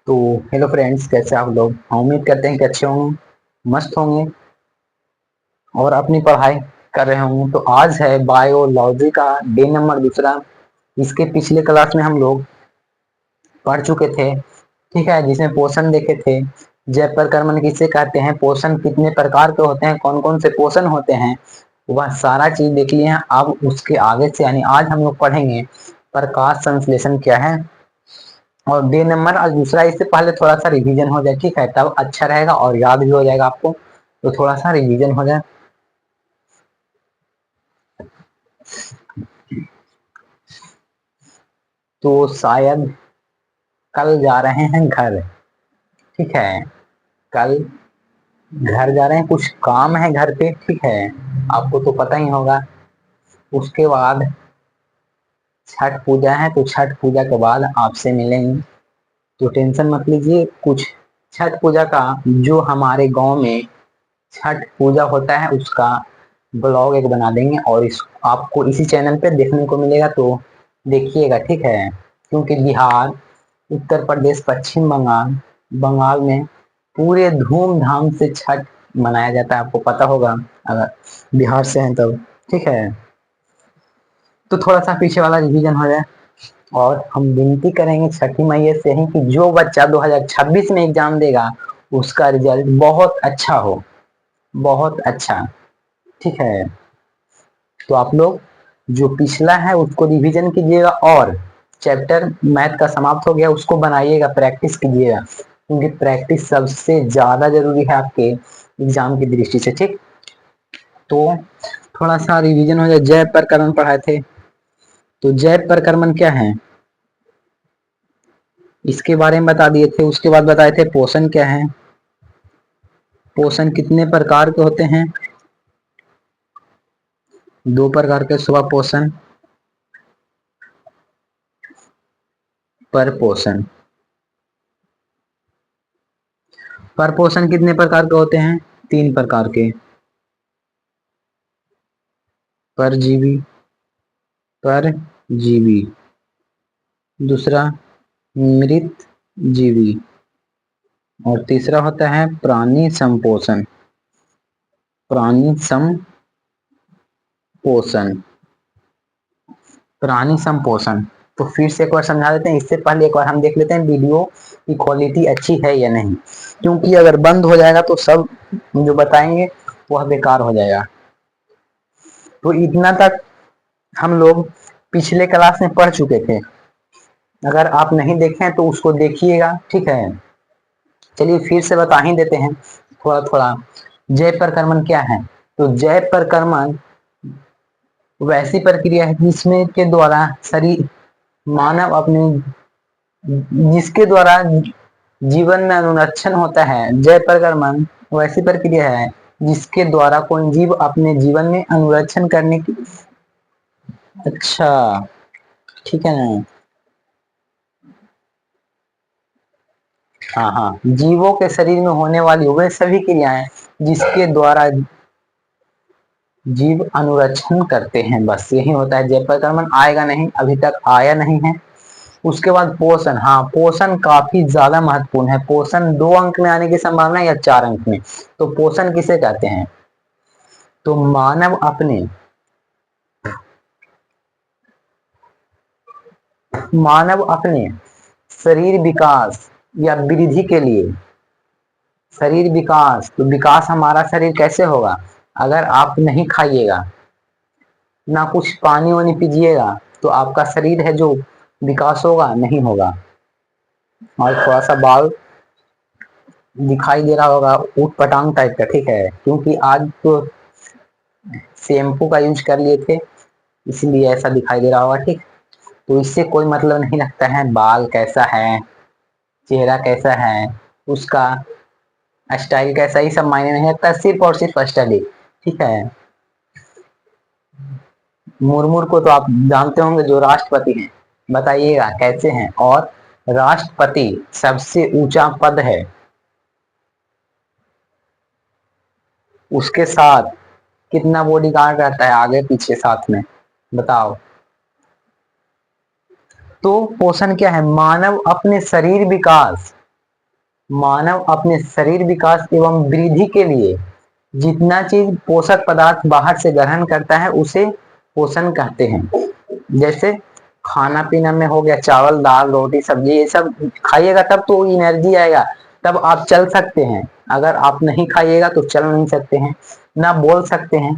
तो hello friends, कैसे आप लोग। हम उम्मीद करते हैं कि अच्छे होंगे, मस्त होंगे और अपनी पढ़ाई कर रहे होंगे। तो आज है बायोलॉजी का डे नंबर दूसरा। इसके पिछले क्लास में हम लोग पढ़ चुके थे, ठीक है, जिसमें पोषण देखे थे। जैव प्रकर्मण किसे कहते हैं, पोषण कितने प्रकार के होते हैं, कौन कौन से पोषण होते हैं, वह सारा चीज देख लिए हैं। अब उसके आगे से यानी आज हम लोग पढ़ेंगे प्रकाश संश्लेषण क्या है। और डे नंबर आज दूसरा, इससे पहले थोड़ा सा रिवीजन हो जाए, ठीक है, तब अच्छा रहेगा और याद भी हो जाएगा आपको। तो थोड़ा सा रिवीजन हो जाए। तो शायद कल जा रहे हैं घर, ठीक है, कल घर जा रहे हैं, कुछ काम है घर पे, ठीक है, आपको तो पता ही होगा। उसके बाद छठ पूजा है, तो छठ पूजा के बाद आपसे मिलेंगे। तो टेंशन मत लीजिए। कुछ छठ पूजा का जो हमारे गांव में छठ पूजा होता है उसका ब्लॉग एक बना देंगे और इस आपको इसी चैनल पे देखने को मिलेगा, तो देखिएगा, ठीक है। क्योंकि बिहार, उत्तर प्रदेश, पश्चिम बंगाल, बंगाल में पूरे धूमधाम से छठ मनाया जाता है, आपको पता होगा अगर बिहार से हैं तब, ठीक है। तो थोड़ा सा पीछे वाला रिवीजन हो जाए और हम विनती करेंगे छठी मैया से ही कि जो बच्चा 2026 में एग्जाम देगा उसका रिजल्ट बहुत अच्छा हो, बहुत अच्छा, ठीक है। तो आप लोग जो पिछला है उसको रिवीजन कीजिएगा और चैप्टर मैथ का समाप्त हो गया उसको बनाइएगा, प्रैक्टिस कीजिएगा, क्योंकि प्रैक्टिस सबसे ज्यादा जरूरी है आपके एग्जाम की दृष्टि से, ठीक। तो थोड़ा सा रिवीजन हो जाए। जैव प्रकरण पढ़ाए थे, तो जैव प्रकर्मण क्या है इसके बारे में बता दिए थे। उसके बाद बताए थे पोषण क्या है, पोषण कितने प्रकार के होते हैं, दो प्रकार के, स्व पोषण, पर पोषण। पर पोषण कितने प्रकार के होते हैं, तीन प्रकार के, परजीवी, परजीवी, दूसरा मृत जीवी और तीसरा होता है प्राणी संपोषण, प्राणी संपोषण, प्राणी संपोषण। तो फिर से एक बार समझा देते हैं, इससे पहले एक बार हम देख लेते हैं वीडियो की क्वालिटी अच्छी है या नहीं, क्योंकि अगर बंद हो जाएगा तो सब जो बताएंगे वह बेकार हो जाएगा। तो इतना तक हम लोग पिछले क्लास में पढ़ चुके थे, अगर आप नहीं देखे हैं तो उसको देखिएगा, ठीक है। चलिए फिर से बता ही देते हैं थोड़ा थोड़ा। जैव प्रकर्मण क्या है, तो जैव प्रकर्मण वैसी प्रक्रिया है जिसमें के द्वारा शरीर मानव अपने जिसके द्वारा जीवन में अनुरक्षण होता है। जैव प्रकर्मण वैसी प्रक्रिया है जिसके द्वारा कोई जीव अपने जीवन में अनुरक्षण करने की, अच्छा, ठीक है ना। हाँ हाँ, जीवों के शरीर में होने वाली वे सभी क्रियाएं जिसके द्वारा जीव अनुरक्षण करते हैं, बस यही होता है जैव प्रकर्मण। आएगा नहीं, अभी तक आया नहीं है। उसके बाद पोषण, हाँ पोषण काफी ज्यादा महत्वपूर्ण है। पोषण 2 अंक में आने की संभावना या 4 अंक में। तो पोषण किसे कहते हैं, तो मानव अपने शरीर विकास या वृद्धि के लिए, शरीर विकास, तो विकास हमारा शरीर कैसे होगा, अगर आप नहीं खाइएगा ना कुछ पानी वानी पीजिएगा तो आपका शरीर है जो विकास होगा नहीं होगा। और थोड़ा सा बाल दिखाई दे रहा होगा ऊट पटांग टाइप का, ठीक है, क्योंकि आज तो शैम्पू का यूज कर लिए थे इसलिए ऐसा दिखाई दे रहा होगा, ठीक। तो इससे कोई मतलब नहीं रखता है बाल कैसा है, चेहरा कैसा है, उसका स्टाइल कैसा, ही सब मायने नहीं रखता, सिर्फ और सिर्फ स्टाइल, ठीक है। मुर्मू को तो आप जानते होंगे जो राष्ट्रपति हैं, बताइएगा कैसे हैं। और राष्ट्रपति सबसे ऊंचा पद है, उसके साथ कितना बॉडीगार्ड रहता है आगे पीछे साथ में, बताओ। तो पोषण क्या है, मानव अपने शरीर विकास मानव अपने शरीर विकास एवं वृद्धि के लिए जितना चीज पोषक पदार्थ बाहर से ग्रहण करता है उसे पोषण कहते हैं। जैसे खाना पीना में हो गया चावल दाल रोटी सब्जी, ये सब खाइएगा तब तो एनर्जी आएगा, तब आप चल सकते हैं। अगर आप नहीं खाइएगा तो चल नहीं सकते हैं, ना बोल सकते हैं।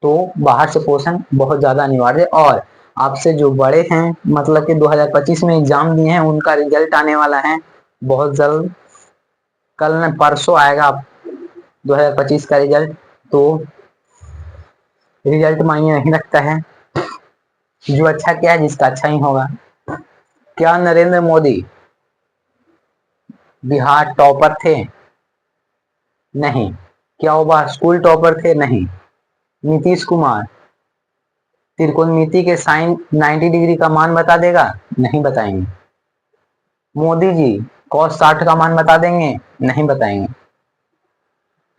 तो बाहर से पोषण बहुत ज्यादा अनिवार्य है। और आपसे जो बड़े हैं, मतलब कि 2025 में एग्जाम दिए हैं, उनका रिजल्ट आने वाला है बहुत जल्द, कल न परसों आएगा 2025 का रिजल्ट। तो रिजल्ट मायने नहीं रखता है, जो अच्छा किया है जिसका अच्छा ही होगा। क्या नरेंद्र मोदी बिहार टॉपर थे? नहीं। क्या वो स्कूल टॉपर थे? नहीं। नीतीश कुमार त्रिकोणमिति के साइन 90 डिग्री का मान बता देगा? नहीं बताएंगे। मोदी जी cos 60 का मान बता देंगे? नहीं बताएंगे।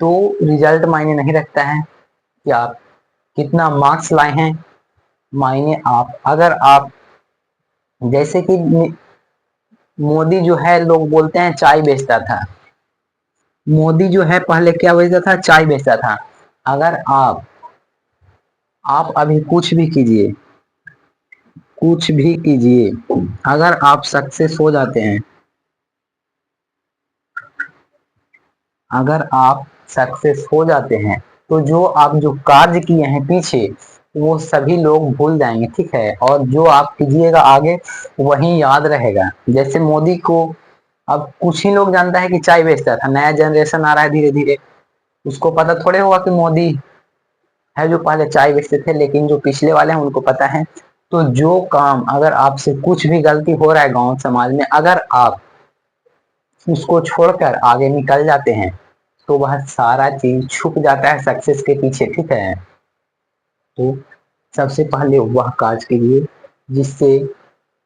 तो रिजल्ट मायने नहीं रखता है कि आप कितना मार्क्स लाए हैं, मायने आप अगर आप जैसे कि मोदी जो है, लोग बोलते हैं चाय बेचता था। मोदी जो है पहले क्या बेचता था? चाय बेचता था। अगर आप अभी कुछ भी कीजिए, कुछ भी कीजिए, अगर आप सक्सेस हो जाते हैं, अगर आप सक्सेस हो जाते हैं तो जो आप जो कार्य किए हैं पीछे, वो सभी लोग भूल जाएंगे, ठीक है। और जो आप कीजिएगा आगे वही याद रहेगा। जैसे मोदी को अब कुछ ही लोग जानता है कि चाय बेचता था, नया जनरेशन आ रहा है धीरे धीरे, उसको पता थोड़े होगा कि मोदी है जो पहले चाय बेचते थे, लेकिन जो पिछले वाले हैं उनको पता है। तो जो काम, अगर आपसे कुछ भी गलती हो रहा है गांव समाज में, अगर आप उसको छोड़कर आगे निकल जाते हैं तो वह सारा चीज छुप जाता है सक्सेस के पीछे, ठीक है। तो सबसे पहले वह कार्य कीजिए जिससे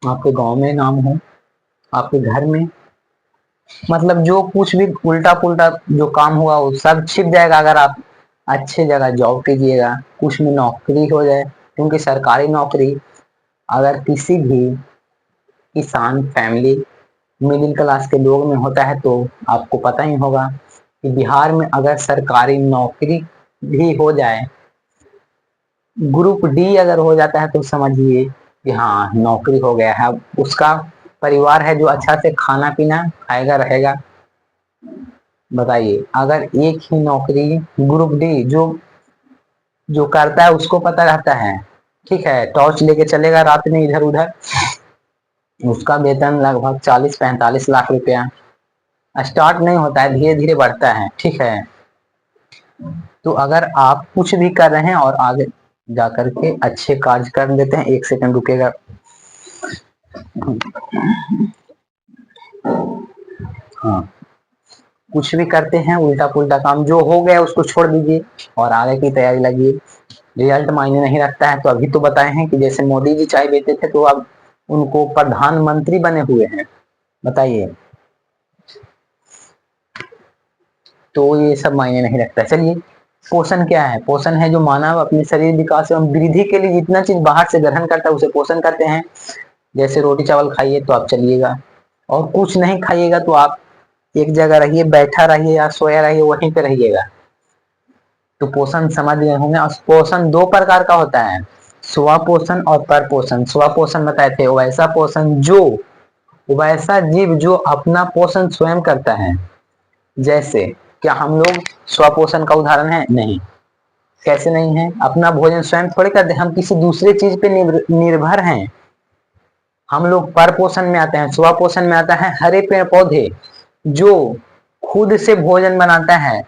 आपके गांव में नाम हो, आपके घर में, मतलब जो कुछ भी उल्टा पुल्टा जो काम हुआ वो सब छिप जाएगा अगर आप अच्छे जगह जॉब कीजिएगा, कुछ में नौकरी हो जाए। क्योंकि सरकारी नौकरी अगर किसी भी किसान फैमिली मिडिल क्लास के लोग में होता है तो आपको पता ही होगा कि बिहार में अगर सरकारी नौकरी भी हो जाए, ग्रुप डी अगर हो जाता है, तो समझिए कि हाँ नौकरी हो गया है। उसका परिवार है जो अच्छा से खाना पीना खाएगा रहेगा। बताइए, अगर एक ही नौकरी ग्रुप डी जो जो करता है उसको पता रहता है, ठीक है, टॉर्च लेके चलेगा रात में इधर उधर, उसका वेतन लगभग 40-45 लाख रुपया। स्टार्ट नहीं होता है, धीरे धीरे बढ़ता है, ठीक है। तो अगर आप कुछ भी कर रहे हैं और आगे जा करके अच्छे कार्य कर देते हैं, 1 सेकंड रुकेगा। हाँ, कुछ भी करते हैं उल्टा पुल्टा काम, जो हो गया उसको छोड़ दीजिए और आगे की तैयारी लगिए। रिजल्ट मायने नहीं रखता है। तो अभी तो बताए हैं कि जैसे मोदी जी चाय बेचते थे तो अब उनको प्रधानमंत्री बने हुए हैं, बताइए। तो ये सब मायने नहीं रखता। चलिए, पोषण क्या है? पोषण है जो मानव अपने शरीर विकास एवं वृद्धि के लिए जितना चीज बाहर से ग्रहण करता है उसे पोषण करते हैं। जैसे रोटी चावल खाइए तो आप चलिएगा, और कुछ नहीं खाइएगा तो आप एक जगह रहिए, बैठा रहिए या सोया रहिए, वहीं पे रहिएगा। तो पोषण समझ गए होंगे। और पोषण दो प्रकार का होता है, स्वपोषण और परपोषण। स्वपोषण बताए थे वैसा पोषण जो, वैसा जीव जो अपना पोषण स्वयं करता है। जैसे क्या हम लोग स्वपोषण का उदाहरण है? नहीं। कैसे नहीं है? अपना भोजन स्वयं थोड़े करते, हम किसी दूसरे चीज पे निर्भर हैं। हम लोग पर पोषण में आते हैं। स्वपोषण में आता है हरे पेड़ पौधे जो खुद से भोजन बनाता है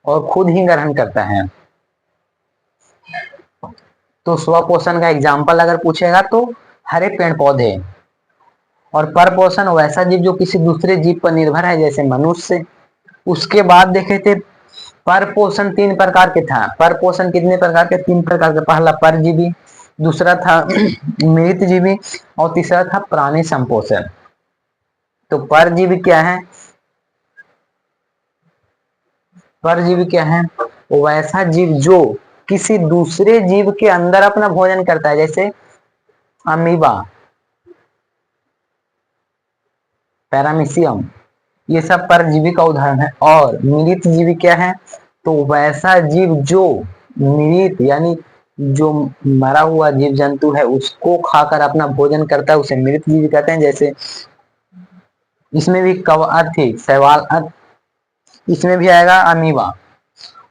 और खुद ही ग्रहण करता है। तो स्वपोषण का एग्जाम्पल अगर पूछेगा तो हरे पेड़ पौधे। और पर पोषण वैसा जीव जो किसी दूसरे जीव पर निर्भर है, जैसे मनुष्य। उसके बाद देखे थे पर पोषण 3 प्रकार के था। पर पोषण कितने प्रकार के? 3 प्रकार के। पहला परजीवी, दूसरा था मृत जीवी, और तीसरा था प्राणी संपोषण। तो परजीवी क्या है? परजीवी क्या है? वो वैसा जीव जो किसी दूसरे जीव के अंदर अपना भोजन करता है, जैसे अमीबा। पैरामीशियम, ये सब परजीवी का उदाहरण है। और मृत जीवी क्या है? तो वैसा जीव जो मृत यानी जो मरा हुआ जीव जंतु है उसको खाकर अपना भोजन करता है उसे मृत जीव कहते हैं। जैसे इसमें भी कवक थी, शैवाल, इसमें भी आएगा अमीबा।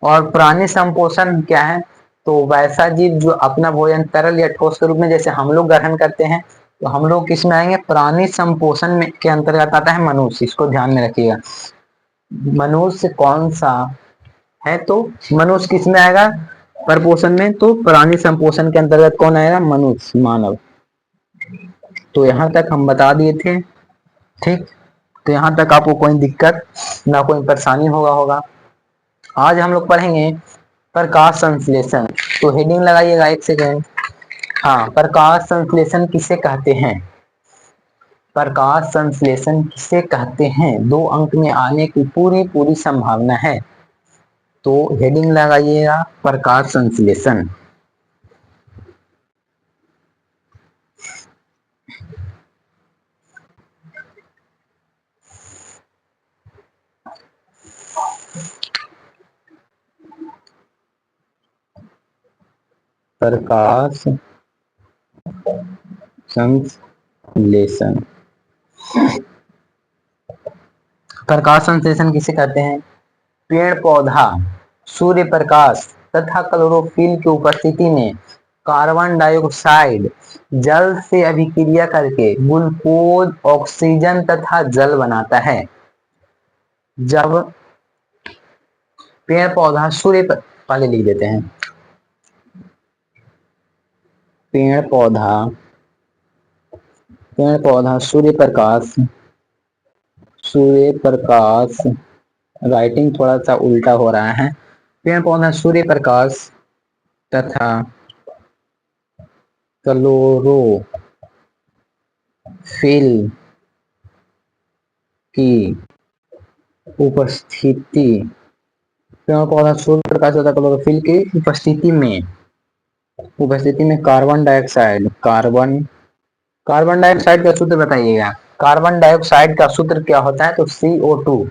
और प्राणी संपोषण क्या है? तो वैसा जीव जो अपना भोजन तरल या ठोस के रूप में जैसे हम लोग ग्रहण करते हैं, तो हम लोग किसमें आएंगे? प्राणी संपोषण में के अंतर्गत आता है मनुष्य। इसको ध्यान में रखिएगा। मनुष्य कौन सा है? तो मनुष्य किस में आएगा? परपोषण में। तो प्राणी संपोषण के अंतर्गत कौन आएगा? मनुष्य, मानव। तो यहाँ तक हम बता दिए थे। ठीक, तो यहाँ तक आपको कोई दिक्कत ना कोई परेशानी होगा। आज हम लोग पढ़ेंगे प्रकाश संश्लेषण। तो हेडिंग लगाइएगा 1 सेकेंड। हाँ, प्रकाश संश्लेषण किसे कहते हैं? प्रकाश संश्लेषण किसे कहते हैं? 2 अंक में आने की पूरी पूरी संभावना है। तो हेडिंग लगाइएगा प्रकाश संश्लेषण। प्रकाश संश्लेषण, प्रकाश संश्लेषण किसे कहते हैं? पेड़ पौधा सूर्य प्रकाश तथा क्लोरोफिल की उपस्थिति में कार्बन डाइऑक्साइड जल से अभिक्रिया करके ग्लूकोज, ऑक्सीजन तथा जल बनाता है। जब पेड़ पौधा सूर्य पर, पहले लिख देते हैं, पेड़ पौधा सूर्य प्रकाश, राइटिंग थोड़ा सा उल्टा हो रहा है। पेड़ पौधा सूर्य प्रकाश तथा क्लोरोफिल की उपस्थिति, पेड़ पौधा सूर्य प्रकाश तथा क्लोरोफिल की उपस्थिति में कार्बन डाइऑक्साइड का सूत्र बताइएगा। कार्बन डाइऑक्साइड का सूत्र क्या होता है? तो CO2,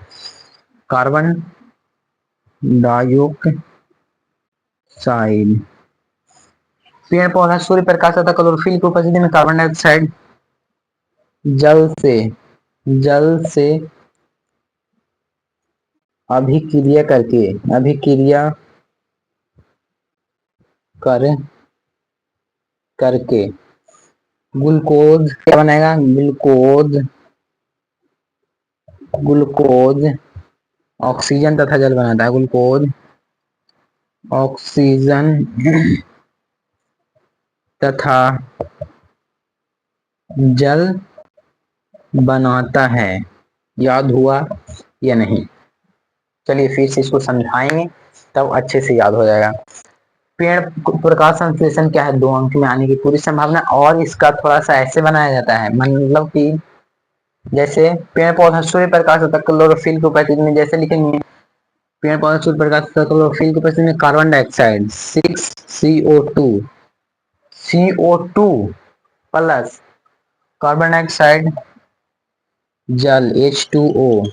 कार्बन डाइऑक्साइड। पेड़ पौधा सूर्य प्रकाश तथा क्लोरोफिल की उपस्थिति में कार्बन डाइऑक्साइड जल से अभिक्रिया करके ग्लूकोज क्या बनाएगा? ग्लूकोज, ऑक्सीजन तथा जल बनाता है। ग्लूकोज, ऑक्सीजन तथा जल बनाता है। याद हुआ या नहीं? चलिए फिर से इसको समझाएंगे तब अच्छे से याद हो जाएगा। पेड़ प्रकाश संश्लेषण क्या है? 2 अंक में आने की पूरी संभावना। और इसका थोड़ा सा ऐसे बनाया जाता है, मतलब कि जैसे पेड़ पौधा सूर्य प्रकाश तथा क्लोरोफिल की उपस्थिति में, जैसे लिखेंगे पेड़ पौधा सूर्य प्रकाश तथा क्लोरोफिल की उपस्थिति में carbon dioxide 6CO2 plus carbon dioxide जल H2O,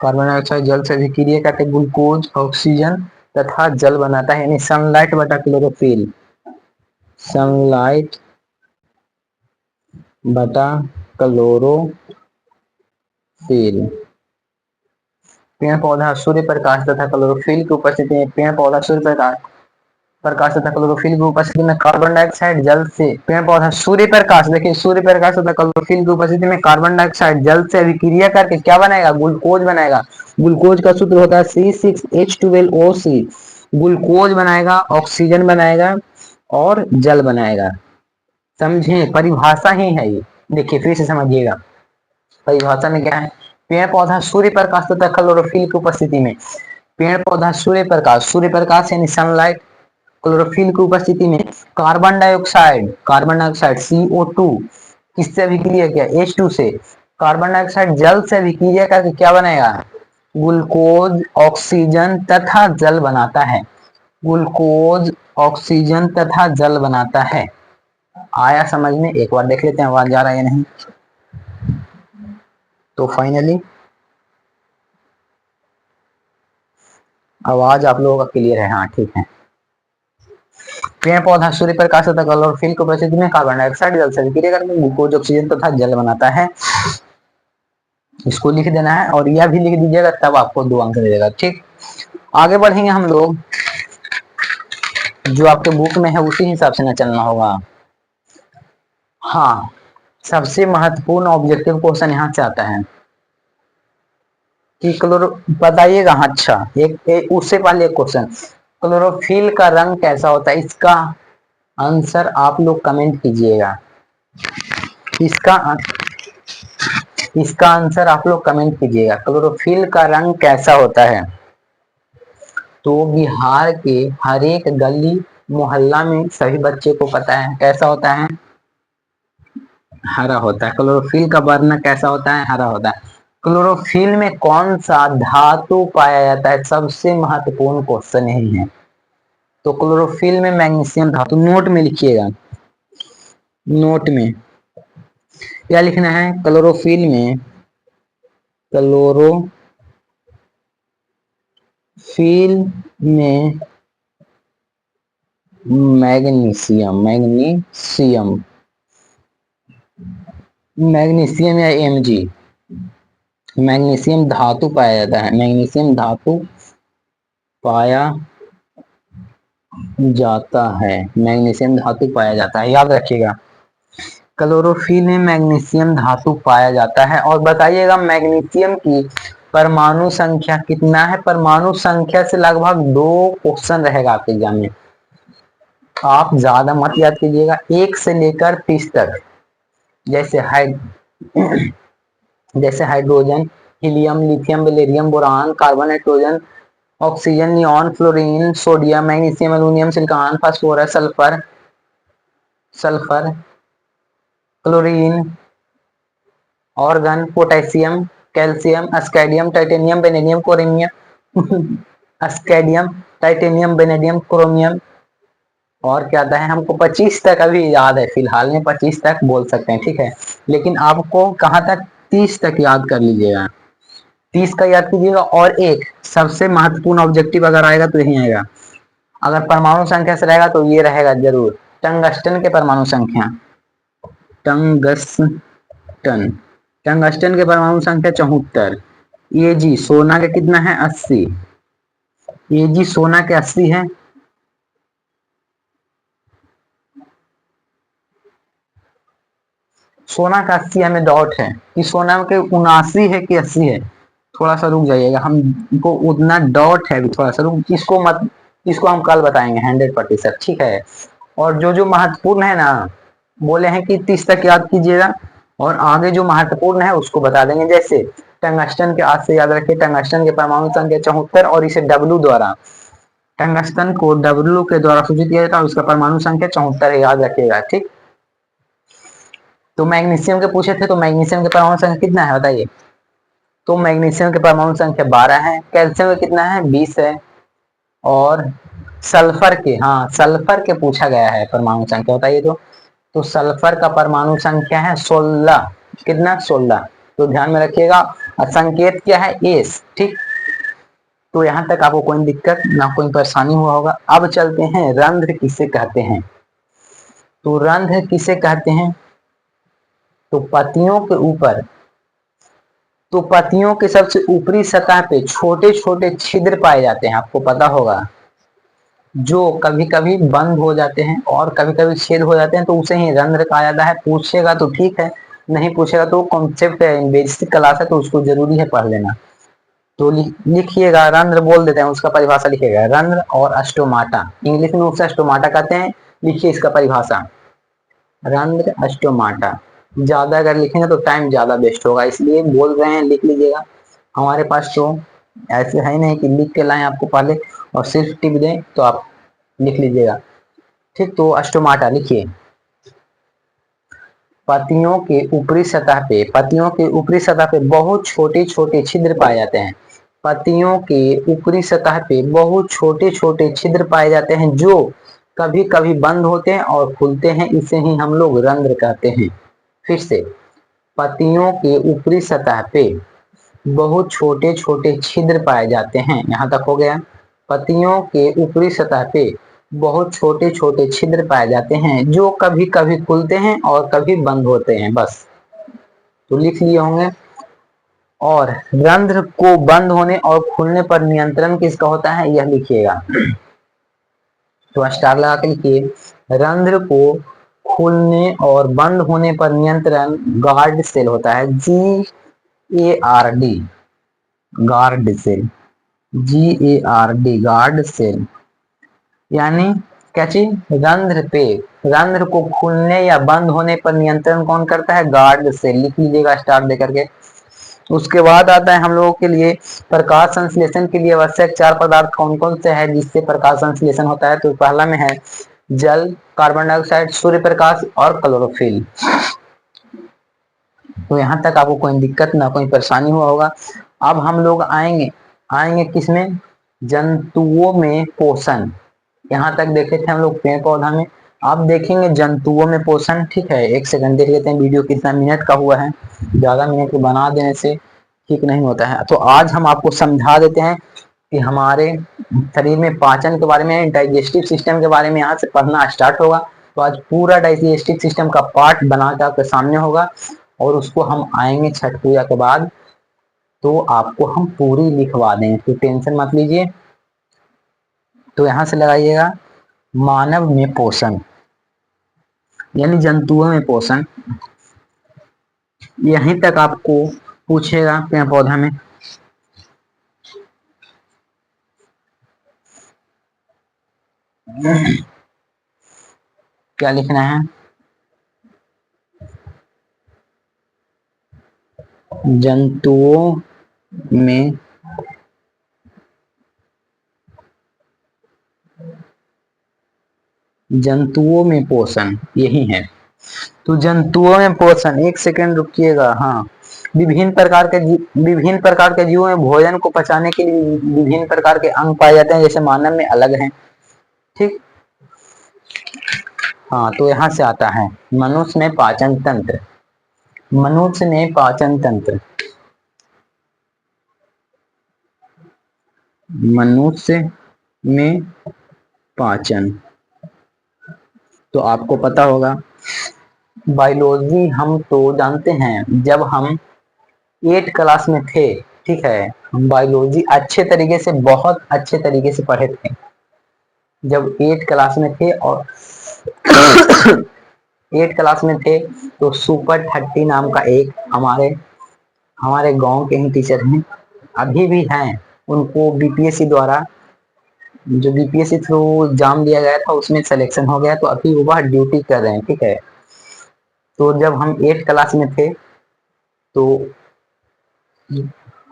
कार्बन डाइऑक्साइड जल से अभिक्रिया करके ग्लूकोज, ऑक्सीजन तथा जल बनाता है। यानी सनलाइट बटा क्लोरोफिल, सनलाइट बटा क्लोरोफिल। पेड़ पौधा सूर्य प्रकाश तथा क्लोरोफिल की उपस्थिति में, पेड़ पौधा सूर्य प्रकाश तथा क्लोरोफिल की उपस्थिति में कार्बन डाइऑक्साइड जल से, पेड़ पौधा सूर्य प्रकाश, देखिए सूर्य प्रकाश तथा क्लोरोफिल की उपस्थिति में कार्बन डाइऑक्साइड जल से अभिक्रिया करके क्या बनाएगा? ग्लूकोज बनाएगा। ग्लूकोज का सूत्र होता है C6H12O3। ग्लूकोज बनाएगा, ऑक्सीजन बनाएगा और जल बनाएगा। समझे? परिभाषा ही है ये। देखिए फिर से समझिएगा, परिभाषा में क्या है? पेड़ पौधा सूर्य प्रकाश तथा क्लोरोफिल की उपस्थिति में, पेड़ पौधा सूर्य प्रकाश यानी सनलाइट, क्लोरोफिल की उपस्थिति में कार्बन डाइऑक्साइड CO2 किससे अभिक्रिया किया? H2 से। कार्बन डाइऑक्साइड जल से अभिक्रिया करके क्या बनाएगा? ग्लूकोज, ऑक्सीजन तथा जल बनाता है। ग्लूकोज, ऑक्सीजन तथा जल बनाता है। आया समझ में? एक बार देख लेते हैं आवाज जा रहा है या नहीं। तो फाइनली आवाज आप लोगों का क्लियर है? हाँ ठीक है। पेड़ पौधा सूर्य प्रकाश तथा क्लोरोफिल को परिस्थिति में कार्बन डाइऑक्साइड जल से विक्रिया करके ग्लूकोज ऑक्सीजन तथा जल बनाता है। इसको लिख देना है और यह भी लिख दीजिएगा, तब आपको 2 अंक मिलेगा। ठीक, आगे बढ़ेंगे हम लोग। जो आपके बुक में है उसी हिसाब से ना चलना होगा। हाँ, सबसे महत्वपूर्ण ऑब्जेक्टिव क्वेश्चन यहाँ से आता है कि क्लोरो बताइएगा। हाँ, अच्छा, उससे पहले एक क्वेश्चन, क्लोरोफिल का रंग कैसा होता है? इसका आंसर आप लोग कमेंट कीजिएगा। इसका आंसर आप लोग कमेंट कीजिएगा, क्लोरोफिल का रंग कैसा होता है? तो बिहार के हर एक गली मोहल्ला में सभी बच्चे को पता है कैसा होता है, हरा होता है। क्लोरोफिल का वर्ण कैसा होता है? हरा होता है। क्लोरोफिल में कौन सा धातु पाया जाता है? सबसे महत्वपूर्ण क्वेश्चन यही है। तो क्लोरोफिल में मैग्नीशियम धातु, नोट में लिखिएगा, नोट में क्या लिखना है? क्लोरोफिल में, क्लोरोफिल में मैग्नीशियम, मैग्नीशियम, मैग्नीशियम या Mg, मैग्नीशियम धातु पाया जाता है। मैग्नीशियम धातु पाया जाता है, मैग्नीशियम धातु पाया जाता है, याद रखिएगा। क्लोरोफिल में मैग्नीशियम धातु पाया जाता है। और बताइएगा मैग्नीशियम की परमाणु संख्या कितना है? परमाणु संख्या से लगभग 2 क्वेश्चन रहेगा आपके एग्जाम में। आप ज्यादा मत याद कीजिएगा, 1 से लेकर 30 तक। जैसे hydrogen, helium, lithium, beryllium, boron, carbon, nitrogen, oxygen, neon, fluorine, sodium, magnesium, aluminium, silicon, phosphorus, sulphur, chlorine, argon, potassium, calcium, scandium, titanium, vanadium, chromium scandium, titanium, vanadium, chromium. और क्या आता है? हमको 25 तक अभी याद है, फिलहाल में 25 तक बोल सकते हैं, ठीक है। लेकिन आपको कहाँ तक? 30 तक याद कर लीजिएगा, 30 का याद कीजिएगा। और एक सबसे महत्वपूर्ण ऑब्जेक्टिव अगर आएगा तो यही आएगा। अगर परमाणु संख्या से रहेगा तो ये रहेगा जरूर, टंगस्टन के परमाणु संख्या, टंगस्टन, टंगस्टन के परमाणु संख्या 74। Ag सोना के कितना है? 80। Ag सोना के 80 है। सोना का 80 हमें डाउट है कि सोना के 79 है कि 80 है। थोड़ा सा रुक जाइएगा, हमको उतना डाउट है, थोड़ा सा रुक, इसको मत, इसको हम कल बताएंगे 100%, ठीक है। और जो जो महत्वपूर्ण है ना, बोले हैं कि 30 तक याद कीजिएगा, और आगे जो महत्वपूर्ण है उसको बता देंगे। जैसे टंगस्टन के, आज से याद रखिए, टंगस्टन के परमाणु संख्या 74 और इसे W द्वारा, टंगस्टन को W के द्वारा सूचित किया जाता है, उसका परमाणु संख्या 74 है, याद रखिएगा, ठीक। तो मैग्नीशियम के पूछे थे, तो मैग्नीशियम के परमाणु संख्या कितना है बताइए? तो मैग्नीशियम के परमाणु संख्या 12 है। कैल्शियम का कितना है? 20 है। और सल्फर के, हाँ सल्फर के पूछा गया है परमाणु संख्या, बताइए तो सल्फर का परमाणु संख्या है 16। कितना? 16। तो ध्यान में रखिएगा, संकेत क्या है? एस, ठीक। तो यहाँ तक आपको कोई दिक्कत ना कोई परेशानी हुआ होगा। अब चलते हैं, रंध्र किसे कहते हैं? तो रंध्र किसे कहते हैं? तो पत्तियों के ऊपर, तो पत्तियों के सबसे ऊपरी सतह पे छोटे छोटे छिद्र पाए जाते हैं, आपको पता होगा, जो कभी कभी बंद हो जाते हैं और कभी कभी छेद हो जाते हैं, तो उसे ही रंध्र कहा जाता है। पूछेगा तो ठीक है, नहीं पूछेगा तो कॉन्सेप्ट है, बेसिक क्लास है, तो उसको जरूरी है पढ़ लेना। तो लिखिएगा, रंध्र बोल देते हैं, उसका परिभाषा लिखिएगा, रंध्र और स्टोमाटा, इंग्लिश में उसे स्टोमाटा कहते हैं। लिखिए इसका परिभाषा, रंध्र, स्टोमाटा। ज्यादा अगर लिखेंगे तो टाइम ज्यादा वेस्ट होगा, इसलिए बोल रहे हैं, लिख लीजिएगा। हमारे पास तो ऐसे है नहीं कि लिख के लाएं आपको पहले और सिर्फ टिप दें, तो आप लिख लीजिएगा, ठीक। तो स्टोमाटा लिखिए, पत्तियों के ऊपरी सतह पे, पत्तियों के ऊपरी सतह पे बहुत छोटे छोटे छिद्र पाए जाते हैं। पत्तियों के ऊपरी सतह पे बहुत छोटे छोटे छिद्र पाए जाते हैं, जो कभी कभी बंद होते हैं और खुलते हैं, इसे ही हम लोग रंध्र कहते हैं। फिर से, पत्तियों के ऊपरी सतह पे बहुत छोटे छोटे छिद्र पाए जाते हैं। यहाँ तक हो गया। पत्तियों के ऊपरी सतह पे बहुत छोटे छोटे छिद्र पाए जाते हैं जो कभी कभी खुलते हैं और कभी बंद होते हैं। बस तो लिख लिए होंगे। और रंध्र को बंद होने और खुलने पर नियंत्रण किसका होता है, यह लिखिएगा। तो स्टार लगा के लिखिए। रंध्र को खुलने और बंद होने पर नियंत्रण गार्ड सेल होता है। GARD, guard cell. GARD, guard cell. यानी क्या चीज, रंध्र पे, रंध्र को खुलने या बंद होने पर नियंत्रण कौन करता है, गार्ड सेल। लिख लीजिएगा स्टार दे करके। उसके बाद आता है हम लोगों के लिए प्रकाश संश्लेषण के लिए आवश्यक 4 पदार्थ कौन कौन से हैं जिससे प्रकाश संश्लेषण होता है। तो पहला में है जल, कार्बन डाइऑक्साइड, सूर्य प्रकाश और क्लोरोफिल। तो यहाँ तक आपको कोई दिक्कत ना कोई परेशानी हुआ होगा। अब हम लोग आएंगे किसमें, जंतुओं में पोषण। यहाँ तक देखे थे हम लोग पेड़ पौधा में। अब देखेंगे जंतुओं में पोषण। ठीक है, एक सेकंड देख लेते हैं वीडियो कितना मिनट का हुआ है। ज्यादा मिनट को बना देने से ठीक नहीं होता है। तो आज हम आपको समझा देते हैं कि हमारे शरीर में पाचन के बारे में, डाइजेस्टिव सिस्टम के बारे में यहाँ से पढ़ना स्टार्ट होगा। तो आज पूरा डाइजेस्टिव सिस्टम का पार्ट बना के आपके सामने होगा और उसको हम आएंगे छठ पूजा के बाद तो आपको हम पूरी लिखवा देंगे, तो टेंशन मत लीजिए। तो यहां से लगाइएगा मानव में पोषण यानी जंतुओं में पोषण। यहीं तक आपको पूछेगा पेड़ पौधा में। क्या लिखना है, जंतुओं में पोषण, यही है। तो जंतुओं में पोषण, एक सेकंड रुकिएगा। हाँ, विभिन्न प्रकार के जीवों में भोजन को पचाने के लिए विभिन्न प्रकार के अंग पाए जाते हैं, जैसे मानव में अलग हैं। ठीक। हाँ, तो यहाँ से आता है मनुष्य में पाचन तंत्र। मनुष्य में पाचन तंत्र, मनुष्य में पाचन। तो आपको पता होगा बायोलॉजी हम तो जानते हैं, जब हम 8 क्लास में थे, ठीक है, हम बायोलॉजी अच्छे तरीके से, बहुत अच्छे तरीके से पढ़े थे जब 8 क्लास में थे। और 8 क्लास में थे तो सुपर 30 नाम का एक हमारे हमारे गांव के ही टीचर हैं, अभी भी हैं। उनको बीपीएससी द्वारा, जो बीपीएससी थ्रू एग्जाम दिया गया था उसमें सिलेक्शन हो गया, तो अभी वह ड्यूटी कर रहे हैं। ठीक है, तो जब हम 8 क्लास में थे तो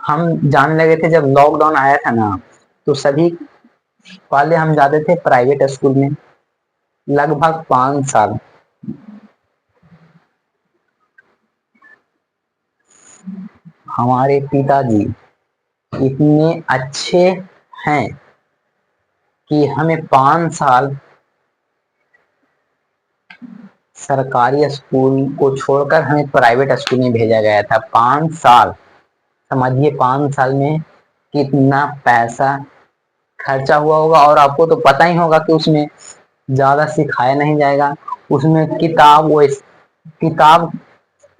हम जानने लगे थे, जब लॉकडाउन आया था ना, तो सभी पहले हम जाते थे प्राइवेट स्कूल में लगभग 5 साल। हमारे पिताजी इतने अच्छे हैं कि हमें 5 साल सरकारी स्कूल को छोड़कर हमें प्राइवेट स्कूल में भेजा गया था। 5 साल, समझिए 5 साल में कितना पैसा खर्चा हुआ होगा। और आपको तो पता ही होगा कि उसमें ज्यादा सिखाया नहीं जाएगा। उसमें किताब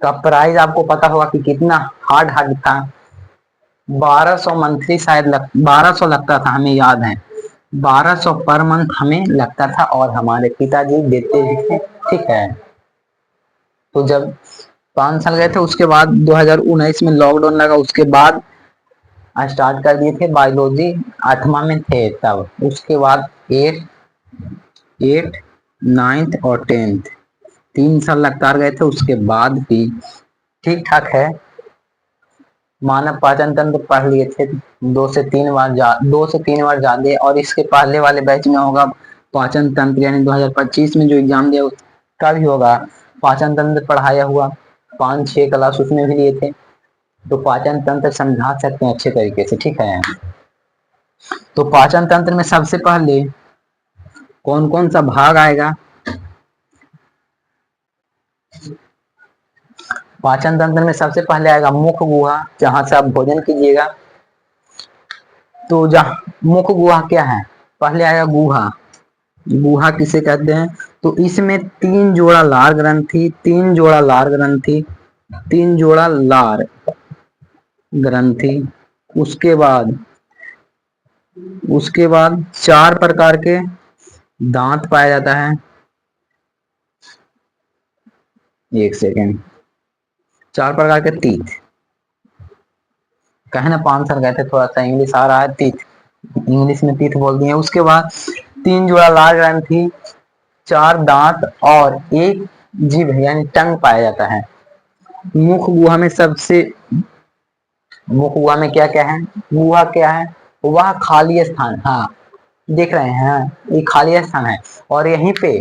का प्राइस आपको पता होगा कि कितना हार्ड हार्ड था। 1200 मंथली, शायद 1200 लगता था, हमें याद है 1200 पर मंथ हमें लगता था और हमारे पिताजी देते थे। ठीक है, तो जब 5 साल गए थे उसके बाद 2019 में लॉकडाउन लगा, उसके बाद स्टार्ट कर दिए थे बायोलॉजी। 8वां में थे तब, उसके बाद 8 9th और 10th 3 साल लगातार गए थे, उसके बाद भी ठीक ठाक है। मानव पाचन तंत्र पढ़ लिए थे 2 से 3 बार ज्यादा। और इसके पहले वाले बैच में होगा पाचन तंत्र, यानी 2025 में जो एग्जाम दिया उसका भी होगा पाचन तंत्र पढ़ाया हुआ। 5-6 क्लास उसमें भी लिए थे, तो पाचन तंत्र समझा सकते हैं अच्छे तरीके से। ठीक है, तो पाचन तंत्र में सबसे पहले कौन कौन सा भाग आएगा, पाचन तंत्र में सबसे पहले आएगा मुख गुहा, जहां से आप भोजन कीजिएगा। तो जहाँ मुख गुहा क्या है, पहले आएगा गुहा। गुहा किसे कहते हैं, तो इसमें तीन जोड़ा लार ग्रंथि, तीन जोड़ा लार ग्रंथि, तीन जोड़ा लार ग्रंथि, उसके बाद चार प्रकार के दांत पाया जाता है। एक सेकेंड, चार प्रकार के टीथ, कहे ना 5 साल गए थे, थोड़ा सा इंग्लिश आ रहा है, टीथ, इंग्लिश में टीथ बोल दिए। उसके बाद तीन जोड़ा लार ग्रंथि, चार दांत और एक जीभ यानी टंग पाया जाता है। मुख गुहा में सबसे, मुख गुहा में क्या क्या है, गुहा क्या है, वह खाली स्थान, हाँ देख रहे हैं, ये खाली स्थान है और यहीं पे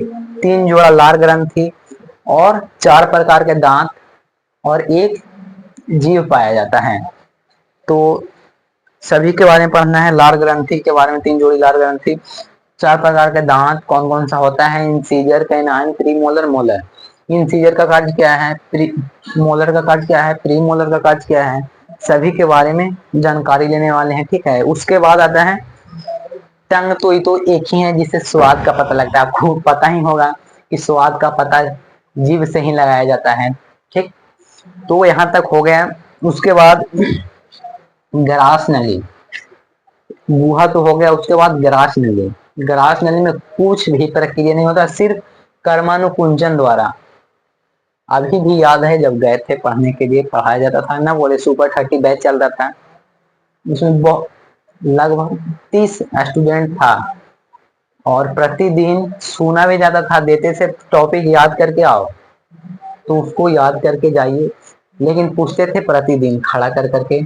तीन जोड़ा लार ग्रंथि और चार प्रकार के दांत और एक जीव पाया जाता है। तो सभी के बारे में पढ़ना है, लार ग्रंथि के बारे में, तीन जोड़ी लार ग्रंथि, चार प्रकार के दांत कौन कौन सा होता है, incisor, canine, premolar, molar. Incisor का कार्य क्या है, मोलर का कार्य क्या है, प्रीमोलर का कार्य क्या है, सभी के बारे में जानकारी लेने वाले हैं, ठीक है। उसके बाद आता है टंग, तो ये तो एक ही है जिससे स्वाद का पता लगता है, आपको पता ही होगा कि स्वाद का पता जीभ से ही लगाया जाता है, ठीक। तो यहाँ तक हो गया। उसके बाद ग्रास नली, गुहा तो हो गया, उसके बाद ग्रास नली। ग्रास नली में कुछ भी प्रक्रिया नहीं होता, सिर्फ कर्मानुकुंचन द्वारा। अभी भी याद है जब गए थे पढ़ने के लिए, पढ़ाया जाता था ना, बोले सुपर 30 बैच चल रहा था, उसमें लगभग 30 स्टूडेंट था और प्रतिदिन सुना भी जाता था, देते थे टॉपिक याद करके आओ, तो उसको याद करके जाइए, लेकिन पूछते थे प्रतिदिन खड़ा कर करके,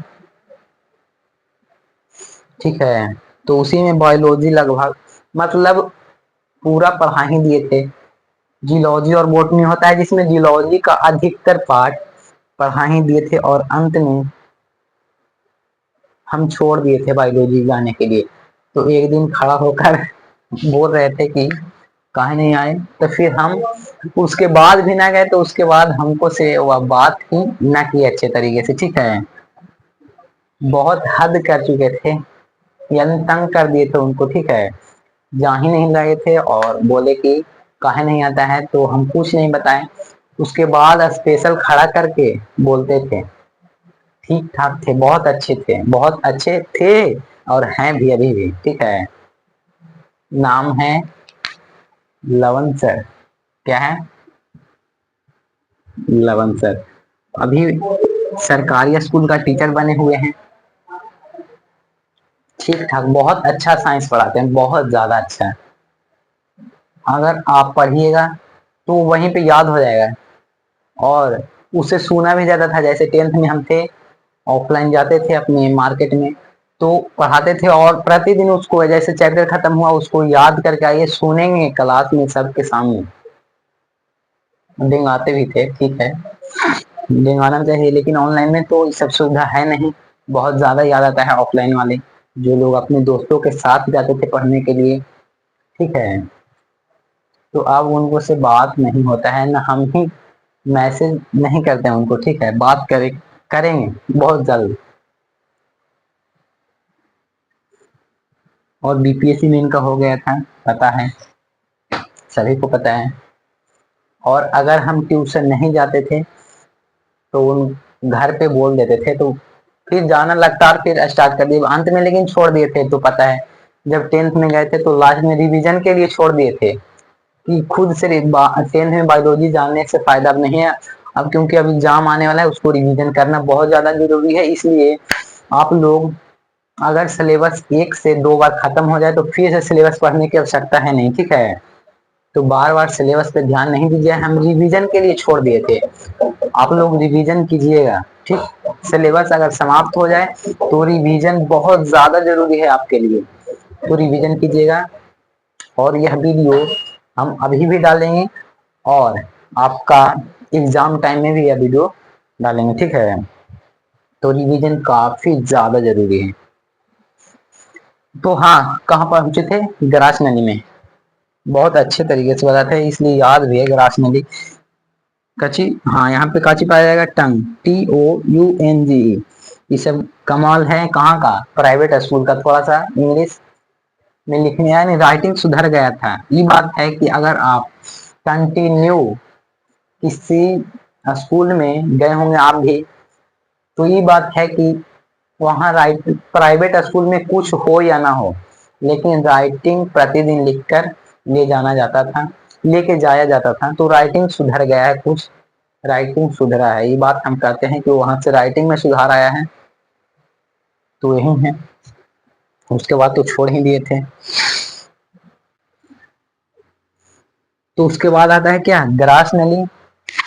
ठीक है। तो उसी में बायोलॉजी लगभग मतलब पूरा पढ़ा ही दिए थे। जियोलॉजी और बोटनी होता है जिसमें जियोलॉजी का अधिकतर पार्ट पढ़ा ही दिए थे और अंत में हम छोड़ दिए थे बायोलॉजी जाने के लिए। तो एक दिन खड़ा होकर बोल रहे थे कि काहे नहीं आए, तो फिर हम उसके बाद भी ना गए, तो उसके बाद हमको से वह बात ही ना की अच्छे तरीके से, ठीक है। बहुत हद कर चुके थे, यानी तंग कर दिए थे उनको, ठीक है। जा ही नहीं लगे थे और बोले कि काहे नहीं आता है, तो हम कुछ नहीं बताए। उसके बाद स्पेशल खड़ा करके बोलते थे, ठीक ठाक थे, बहुत अच्छे थे, बहुत अच्छे थे और हैं भी अभी भी, ठीक है। नाम है लवन सर। क्या है, लवन सर। अभी सरकारी स्कूल का टीचर बने हुए हैं, ठीक ठाक, बहुत अच्छा साइंस पढ़ाते हैं, बहुत ज्यादा अच्छा। अगर आप पढ़िएगा तो वहीं पे याद हो जाएगा और उसे सुना भी जाता था। जैसे 10th में हम थे, ऑफलाइन जाते थे अपने मार्केट में, तो पढ़ाते थे और प्रतिदिन उसको जैसे चैप्टर खत्म हुआ उसको याद करके आइए, सुनेंगे क्लास में सबके सामने। डिंगाते भी थे, ठीक है, डिंगाना चाहिए, लेकिन ऑनलाइन में तो ये सब सुविधा है नहीं। बहुत ज्यादा याद आता है ऑफलाइन वाले, जो लोग अपने दोस्तों के साथ जाते थे पढ़ने के लिए, ठीक है। तो अब उनको से बात नहीं होता है ना, हम ही मैसेज नहीं करते हैं उनको, ठीक है। बात करेंगे बहुत जल्द। और बीपीएससी में इनका हो गया था, पता है, सभी को पता है। और अगर हम ट्यूशन नहीं जाते थे तो उन घर पे बोल देते थे, तो फिर जाना लगता और फिर स्टार्ट कर दिए अंत में, लेकिन छोड़ दिए थे। तो पता है जब 10th में गए थे तो लास्ट में रिवीजन के लिए छोड़ दिए थे कि खुद से 10th में बायोलॉजी जानने से फायदा अब नहीं है, अब क्योंकि अभी एग्जाम आने वाला है, उसको रिवीजन करना बहुत ज्यादा जरूरी है। इसलिए आप लोग अगर सिलेबस 1 से 2 बार खत्म हो जाए तो फिर से सिलेबस पढ़ने की आवश्यकता है नहीं, ठीक है। तो बार बार सिलेबस पे ध्यान नहीं दीजिए, हम रिवीजन के लिए छोड़ दिए थे, आप लोग रिवीजन कीजिएगा, ठीक। सिलेबस अगर समाप्त हो जाए तो रिवीजन बहुत ज्यादा जरूरी है आपके लिए, तो रिवीजन कीजिएगा। और यह वीडियो हम अभी भी डालेंगे और आपका एग्जाम टाइम में भी यह वीडियो डालेंगे, ठीक है। तो रिवीजन काफी ज्यादा जरूरी है। तो हाँ, कहाँ पहुंचे थे, ग्रास नदी में, बहुत अच्छे तरीके से बताते हैं, इसलिए याद भी है ग्रास नदी। कची, हाँ यहाँ पे काची पाया जाएगा टंग, TOUNGE। ये सब कमाल है कहाँ का, प्राइवेट स्कूल का। थोड़ा सा इंग्लिश में लिखने यानी राइटिंग सुधर गया था। ये बात है कि अगर आप कंटिन्यू किसी स्कूल में गए होंगे आप भी, तो ये बात है कि वहाँ प्राइवेट स्कूल में कुछ हो या ना हो, लेकिन राइटिंग प्रतिदिन लिखकर ले जाना जाता था, लेके जाया जाता था। तो राइटिंग सुधर गया है, कुछ राइटिंग सुधरा है, ये बात हम कहते हैं कि वहां से राइटिंग में सुधार आया है। तो यही है, उसके बाद तो छोड़ ही दिए थे। तो उसके बाद आता है क्या, ग्रास नली।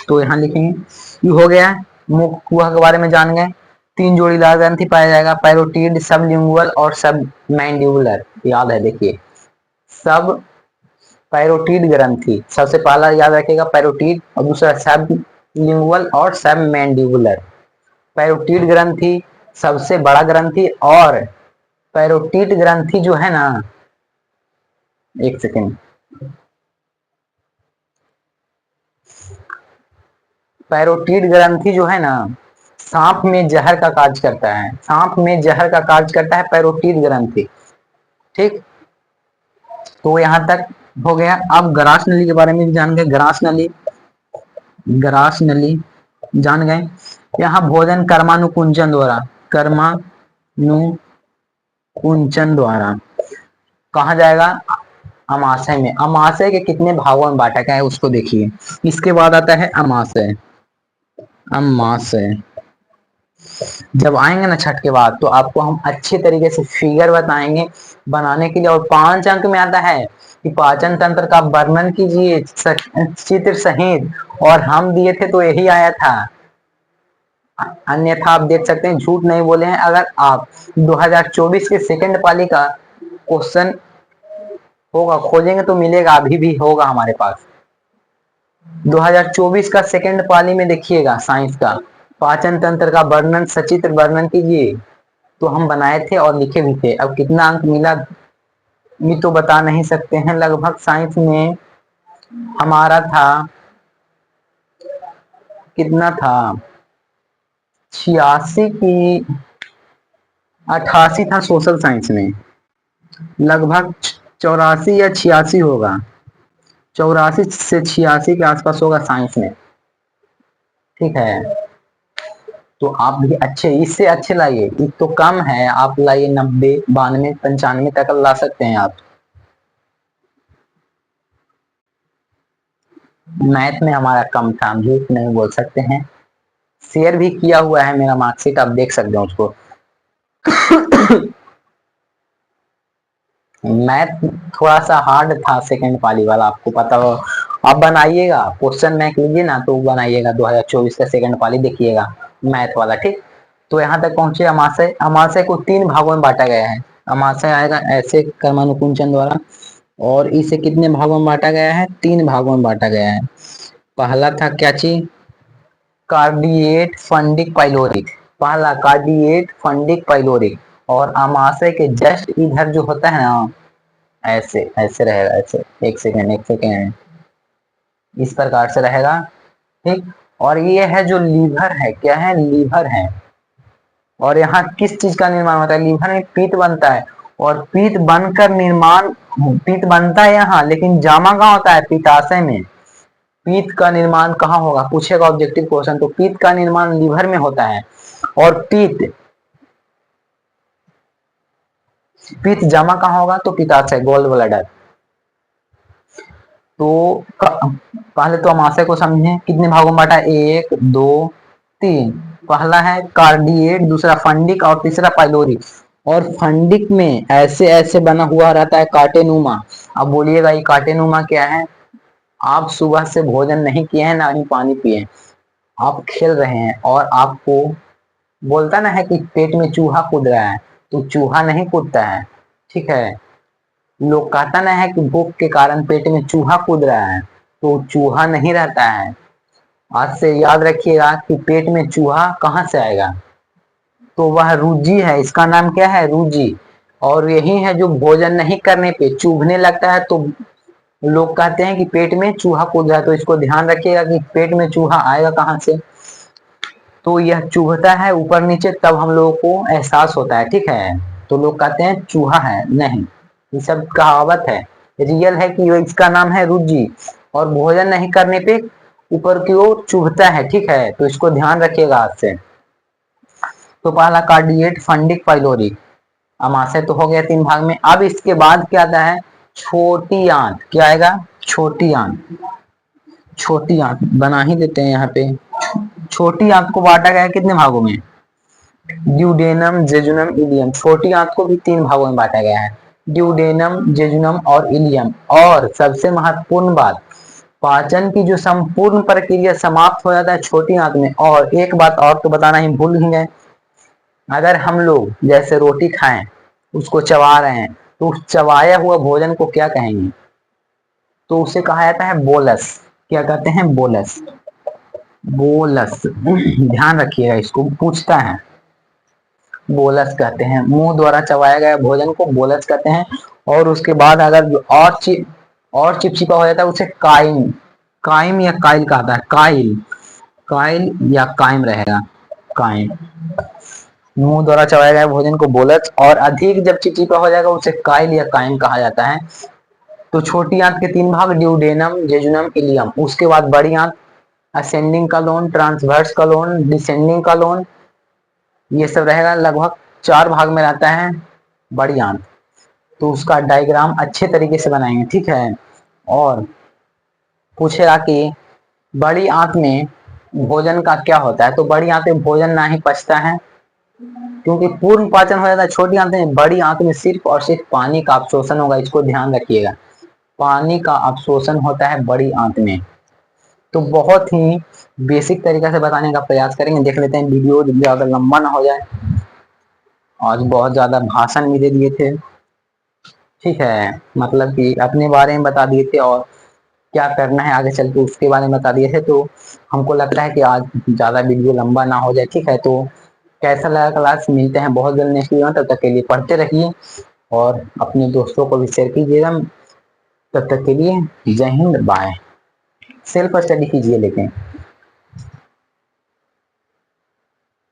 तो यहाँ लिखेंगे, ये हो गया मुख कुआ के बारे में जान गए। तीन जोड़ीदार ग्रंथि पाया जाएगा, पैरोटीड, सबलिंगुअल और सब मैंडिबुलर। याद है देखिए, सब पैरोटीड ग्रंथि सबसे पहला याद रखिएगा, पैरोटीड, और दूसरा सब लिंगुअल और सब मैंडिबुलर। पैरोटीड ग्रंथि सबसे बड़ा ग्रंथि, और पैरोटीड ग्रंथि जो है ना, एक सेकेंड, पैरोटीड ग्रंथि जो है ना, सांप में जहर का कार्य करता है, सांप में जहर का कार्य करता है पैरोटीड ग्रंथि। ठीक, तो यहां तक हो गया। अब ग्रास नली के बारे में भी जान गए। ग्रास नली, ग्रास नली जान गए। यहाँ भोजन कर्मानुकुंचन द्वारा, कर्मानुकुंचन द्वारा कहा जाएगा, अमाशय में। अमाशय के कितने भागों में बांटा गया है उसको देखिए। इसके बाद आता है अमाशय। अमाशय जब आएंगे ना छठ के बाद, तो आपको हम अच्छे तरीके से फिगर बताएंगे बनाने के लिए। और 5 अंक में आता है कि पाचन तंत्र का वर्णन कीजिए चित्र सहित, और हम दिए थे तो यही आया था। अन्यथा आप देख सकते हैं, झूठ नहीं बोले हैं। अगर आप 2024 के सेकंड पाली का क्वेश्चन होगा खोजेंगे तो मिलेगा, अभी भी होगा हमारे पास। 2024 का सेकंड पाली में देखिएगा, साइंस का पाचन तंत्र का वर्णन सचित्र वर्णन कीजिए, तो हम बनाए थे और लिखे भी थे। अब कितना अंक मिला ये तो बता नहीं सकते हैं। लगभग साइंस में हमारा था, कितना था, 86 की 88 था सोशल साइंस में, लगभग 84 या 86 होगा, 84 से 86 के आसपास होगा साइंस में। ठीक है, तो आप भी अच्छे, इससे अच्छे लाइए, एक तो कम है, आप लाइए 90, 92, 95 तक ला सकते हैं आप। मैथ में हमारा कम था, हम झूठ नहीं बोल सकते हैं। शेयर भी किया हुआ है मेरा मार्कशीट, आप देख सकते हैं उसको। मैथ थोड़ा सा हार्ड था सेकंड पाली वाला, आपको पता हो। आप बनाइएगा, क्वेश्चन बैंक लीजिए ना तो बनाइएगा 2024 का सेकंड पाली, देखिएगा मैथ वाला। ठीक, तो यहाँ तक पहुंचे अमाशय। अमाशय को 3 भागों में बांटा गया है। अमाशय आएगा ऐसे कर्मानुकुंचन द्वारा, और इसे कितने भागों में बांटा गया है, 3 भागों में बांटा गया है। पहला था क्या चीज, कार्डिएट फंडिक पाइलोरिक, पहला कार्डिएट फंडिक पाइलोरिक। और अमाशय के जस्ट इधर जो होता है ना, ऐसे ऐसे रहेगा, ऐसे, एक सेकेंड एक सेकेंड, इस प्रकार से रहेगा। ठीक, और ये है जो लीवर है, क्या है, लीवर है। और यहाँ किस चीज का निर्माण होता है, लीवर में पीत बनता है, और पीत बनकर निर्माण, पीत बनता है यहाँ, लेकिन जामा कहाँ होता है, पित्ताशय में। पीत का निर्माण कहाँ होगा, पूछेगा ऑब्जेक्टिव क्वेश्चन, तो पीत का निर्माण लीवर में होता है। और पीत पीत जमा कहाँ होगा, तो पित्ताशय, गोल्ड ब्लैडर। तो पहले तो अमाशय को समझें, कितने भागों में बांटा, 1 2 3। पहला है कार्डिएट, दूसरा फंडिक और तीसरा पाइलोरिक। और फंडिक में ऐसे ऐसे बना हुआ रहता है काटेनुमा। अब बोलिएगा ये काटेनुमा क्या है। आप सुबह से भोजन नहीं किए हैं, ना ही पानी पिए, आप खेल रहे हैं, और आपको बोलता ना है कि पेट में चूहा कूद रहा है, तो चूहा नहीं कूदता है। ठीक है, लोग कहता ना है कि भूख के कारण पेट में चूहा कूद रहा है, तो चूहा नहीं रहता है। आज से याद रखिएगा कि पेट में चूहा कहाँ से आएगा, तो वह रुजी है, इसका नाम क्या है, रुजी। और यही है जो भोजन नहीं करने पे चुभने लगता है, तो लोग कहते हैं कि पेट में चूहा कूद रहा है, तो इसको ध्यान रखिएगा कि पेट में चूहा आएगा कहाँ से। तो यह चुभता है ऊपर नीचे, तब हम लोगों को एहसास होता है, ठीक है। तो लोग कहते हैं चूहा है, नहीं, ये सब कहावत है। रियल है कि इसका नाम है रुज्जी, और भोजन नहीं करने पे ऊपर की ओर चुभता है, ठीक है। तो इसको ध्यान रखिएगा आज से। तो पहला कार्डिएट फंडिक पाइलोरी, अमाशय तो हो गया 3 भाग में। अब इसके बाद क्या आता है, छोटी आंत। क्या आएगा, छोटी आंत। छोटी आंत बना ही देते हैं यहाँ पे। छोटी आंत को बांटा गया है कितने भागों में, ड्यूडेनम, जेजुनम, इलियम। छोटी आंत को भी 3 भागों में बांटा गया है, ड्यूडेनम, जेजुनम और इलियम। और सबसे महत्वपूर्ण बात, पाचन की जो संपूर्ण प्रक्रिया समाप्त हो जाता है छोटी आंत में। और एक बात और तो बताना ही भूल ही गए, अगर हम लोग जैसे रोटी खाएं, उसको चबा रहे हैं, तो उस चबाया हुआ भोजन को क्या कहेंगे, तो उसे कहा जाता है बोलस। क्या कहते हैं, बोलस। बोलस ध्यान रखिएगा, इसको पूछता है। बोलस कहते हैं, मुंह द्वारा चबाया गया भोजन को बोलस कहते हैं। और उसके बाद अगर जो और चिपचिपा हो जाता है उसे काइम, काइम या काइल कहता है, काइल, काइल या काइम रहेगा, काइम। मुंह द्वारा चबाया गया भोजन को बोलस, और अधिक जब चिपचिपा हो जाएगा उसे काइल या काइम कहा जाता है। तो छोटी आंत के 3 भाग, ड्यूडेनम, जेजुनम, इलियम। उसके बाद बड़ी आंत, ascending colon, transverse colon, descending colon, ये सब रहेगा। लगभग 4 भाग में रहता है बड़ी आंत। तो उसका डायग्राम अच्छे तरीके से बनाएंगे, ठीक है। और पूछेगा कि बड़ी आंत में भोजन का क्या होता है, तो बड़ी आंत में भोजन ना ही पचता है, क्योंकि पूर्ण पाचन हो जाता है छोटी आंत में। बड़ी आंत में सिर्फ और सिर्फ पानी का अवशोषण होगा, इसको ध्यान रखिएगा। पानी का अवशोषण होता है बड़ी आंत में। तो बहुत ही बेसिक तरीके से बताने का प्रयास करेंगे। देख लेते हैं वीडियो ज्यादा लंबा ना हो जाए। आज बहुत ज्यादा भाषण भी दे दिए थे, ठीक है, मतलब कि अपने बारे में बता दिए थे और क्या करना है आगे चल के उसके बारे में बता दिए थे। तो हमको लगता है कि आज ज्यादा वीडियो लंबा ना हो जाए, ठीक है। तो कैसा लगा क्लास, मिलते हैं बहुत जल्द नेक्स्ट वीडियो में। तब तक के लिए पढ़ते रहिए और अपने दोस्तों को भी शेयर कीजिएगा। तब तक के लिए जय हिंद, बाय। सेल्फ स्टडी कीजिए लेकिन।